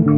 All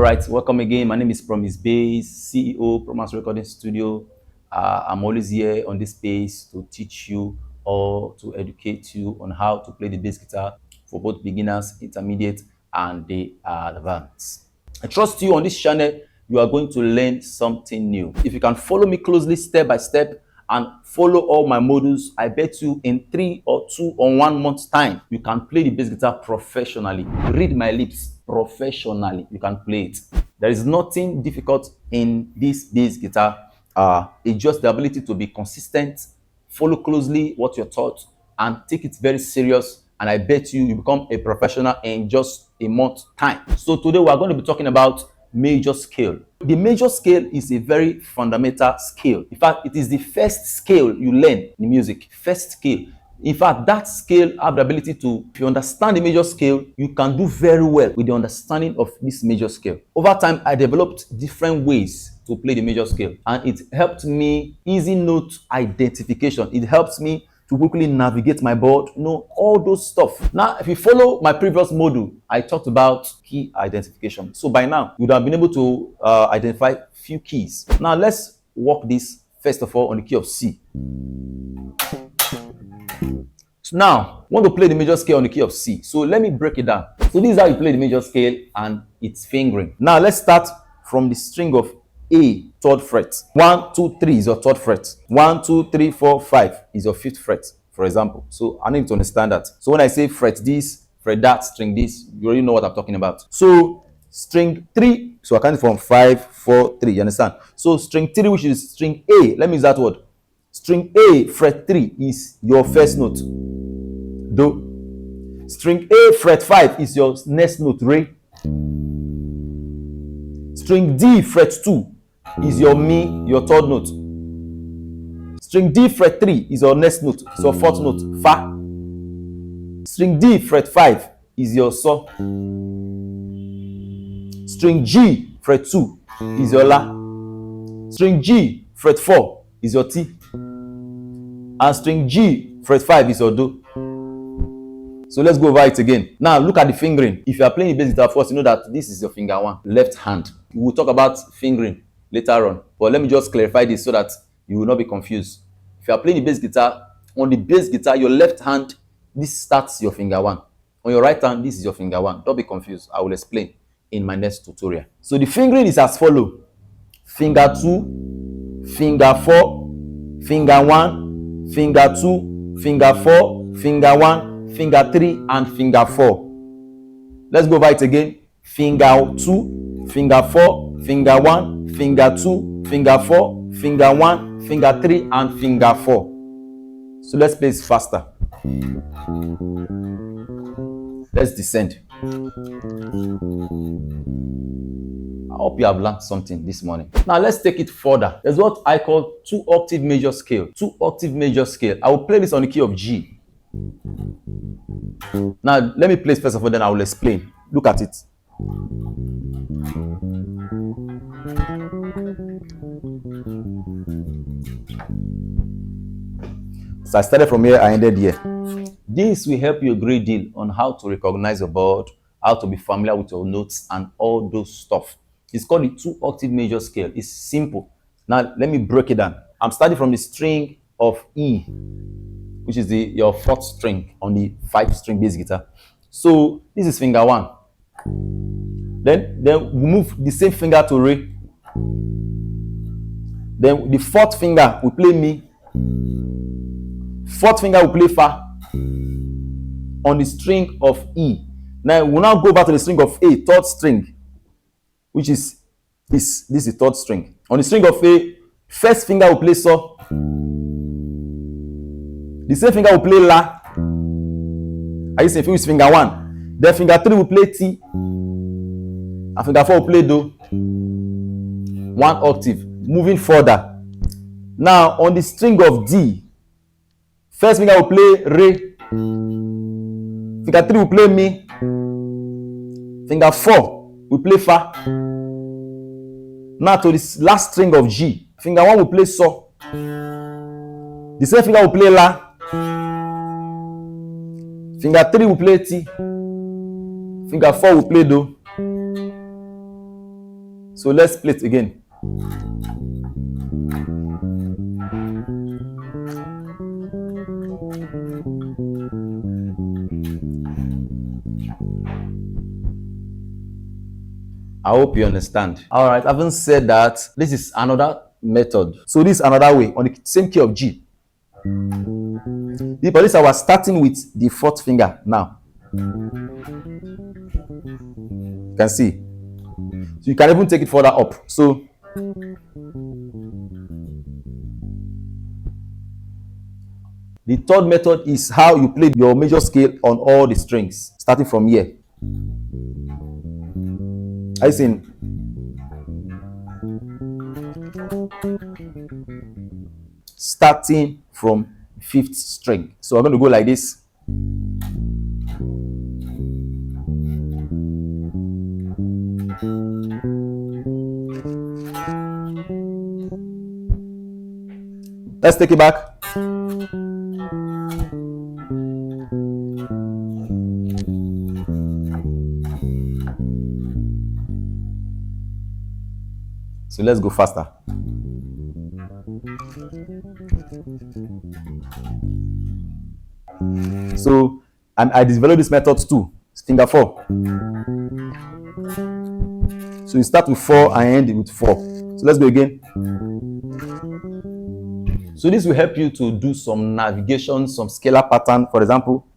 right, welcome again. My name is Promise Bass, CEO, Promise Recording Studio. I'm always here on this space to teach you or to educate you on how to play the bass guitar for both beginners, intermediate, and the advanced. I trust you on this channel. You are going to learn something new. If you can follow me closely step by step and follow all my modules, I bet you in 3 or 2 or 1 month's time, you can play the bass guitar professionally. Read my lips, professionally, you can play it. There is nothing difficult in this bass guitar. It's just the ability to be consistent, follow closely what you're taught, and take it very serious. And I bet you become a professional in just a month's time. So today we're going to be talking about major scale. The major scale is a very fundamental scale. In fact, it is the first scale you learn in music. First scale. In fact, that scale have the ability to, if you understand the major scale, you can do very well with the understanding of this major scale. Over time, I developed different ways to play the major scale, and it helped me easy note identification. It helps me to quickly navigate my board, all those stuff. Now, if you follow my previous module, I talked about key identification. So by now, you would have been able to identify few keys. Now, let's work this first of all on the key of C. So now, I want to play the major scale on the key of C. So let me break it down. So this is how you play the major scale and its fingering. Now, let's start from the string of A, 3rd fret. 1, 2, 3 is your 3rd fret. 1, 2, 3, 4, 5 is your 5th fret, for example. So I need to understand that. So when I say fret this, fret that, string this, you already know what I'm talking about. So string 3, so I count it from 5, 4, 3, you understand? So string 3, which is string A, let me use that word. String A, fret 3 is your first note, Do. String A, fret 5 is your next note, Re. String D, fret 2 is your Mi, your 3rd note. String D, fret 3 is your next note, it's your 4th note, Fa. String D, fret 5 is your So. String G, fret 2 is your La. String G, fret 4 is your Ti. And string G, fret 5 is your Do. So let's go over it again. Now look at the fingering. If you are playing the bass guitar first, you know that this is your finger 1, left hand. We will talk about fingering later on, but let me just clarify this so that you will not be confused. If you are playing the bass guitar, on the bass guitar, your left hand, this starts your finger 1. On your right hand, this is your finger 1. Don't be confused. I will explain in my next tutorial. So the fingering is as follows: finger 2, finger 4, finger 1, finger 2, finger 4, finger 1, finger 3, and finger 4. Let's go over it again. Finger 2, finger 4, finger 1, finger 2, finger 4, finger 1, finger 3, and finger 4. So let's play it faster. Let's descend. I hope you have learned something this morning. Now let's take it further. There's what I call 2-octave major scale. 2-octave major scale. I will play this on the key of G. Now let me play it first of all, then I will explain. Look at it. So I started from here, I ended here. This will help you a great deal on how to recognize your board, how to be familiar with your notes and all those stuff. It's called the 2-octave major scale. It's simple. Now let me break it down. I'm starting from the string of E, which is your 4th string on the 5-string bass guitar. So this is finger 1. Then we move the same finger to Re. Then the 4th finger we play Mi. 4th finger we play Fa on the string of E. Now we'll now go back to the string of A, third string, which is this is the third string. On the string of A, first finger will play So. The same finger will play La. Are you saying with finger 1? Then finger 3 will play T. And finger 4 will play Do. 1 octave. Moving further. Now on the string of D, first finger will play Re. Finger 3 will play Mi. Finger 4 will play Fa. Now to this last string of G, finger 1 will play So. The same finger will play La. Finger 3 will play T. Finger 4 will play Do. So let's play it again. I hope you understand. All right, having said that, this is another method. So this is another way on the same key of G. But this I was starting with the fourth finger now. You can see. So you can even take it further up. So the third method is how you play your major scale on all the strings, starting from here. I sing. Starting from 5th string. So I'm going to go like this. Let's take it back. So let's go faster. So, and I developed this method too. It's finger 4. So you start with 4 and end with 4. So let's go again. So this will help you to do some navigation, some scalar pattern, for example.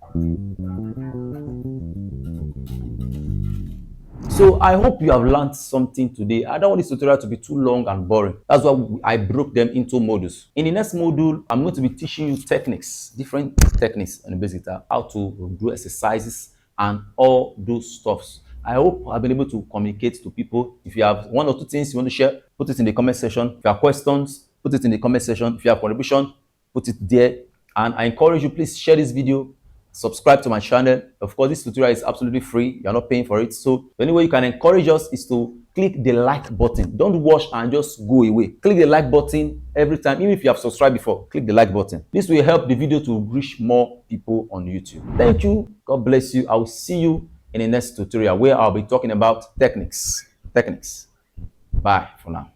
So I hope you have learned something today. I don't want this tutorial to be too long and boring. That's why I broke them into modules. In the next module, I'm going to be teaching you techniques, different techniques on the basic guitar, how to do exercises and all those stuffs. I hope I've been able to communicate to people. If you have 1 or 2 things you want to share, put it in the comment section. If you have questions, put it in the comment section. If you have contribution, put it there. And I encourage you, please share this video. Subscribe to my channel. Of course, this tutorial is absolutely free. You're not paying for it. So the only way you can encourage us is to click the like button. Don't watch and just go away. Click the like button every time. Even if you have subscribed before, click the like button. This will help the video to reach more people on YouTube. Thank you. God bless you. I will see you in the next tutorial where I'll be talking about techniques. Bye for now.